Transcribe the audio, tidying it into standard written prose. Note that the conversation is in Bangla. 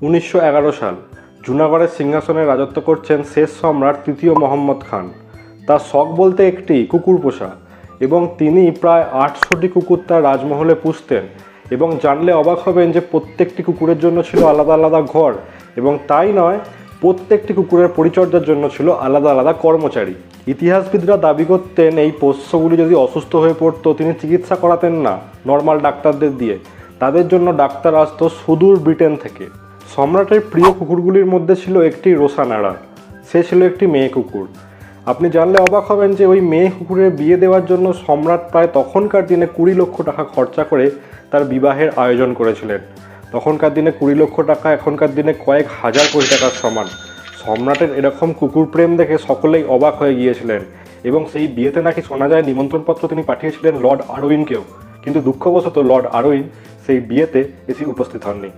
1911 সাল। জুনাগড়ের সিংহাসনে রাজত্ব করছেন শেষ সম্রাট তৃতীয় মোহাম্মদ খান। তার শখ বলতে একটি কুকুর পোষা, এবং তিনি প্রায় 800টি কুকুর তার রাজমহলে পুষতেন। এবং জানলে অবাক হবেন যে প্রত্যেকটি কুকুরের জন্য ছিল আলাদা আলাদা ঘর, এবং তাই নয়, প্রত্যেকটি কুকুরের পরিচর্যার জন্য ছিল আলাদা আলাদা কর্মচারী। ইতিহাসবিদরা দাবি করতেন এই পোষ্যগুলি যদি অসুস্থ হয়ে পড়তো তিনি চিকিৎসা করাতেন না নর্মাল ডাক্তারদের দিয়ে, তাদের জন্য ডাক্তার আসতো সুদূর ব্রিটেন থেকে। সম্রাটের প্রিয় কুকুরগুলির মধ্যে ছিল একটি রোসানারা। সে ছিল একটি মেয়ে কুকুর। আপনি জানলে অবাক হবেন যে ওই মেয়ে কুকুরের বিয়ে দেওয়ার জন্য সম্রাট প্রায় তখনকার দিনে 20 লক্ষ টাকা খরচা করে তার বিবাহের আয়োজন করেছিলেন। তখনকার দিনে 20 লক্ষ টাকা এখনকার দিনে কয়েক হাজার কোটি টাকার সমান। সম্রাটের এরকম কুকুর প্রেম দেখে সকলেই অবাক হয়ে গিয়েছিলেন, এবং সেই বিয়েতে নাকি শোনা যায় নিমন্ত্রণপত্র তিনি পাঠিয়েছিলেন লর্ড আরউইনকেও, কিন্তু দুঃখবশত লর্ড আরউইন সেই বিয়েতে এসে উপস্থিত হননি।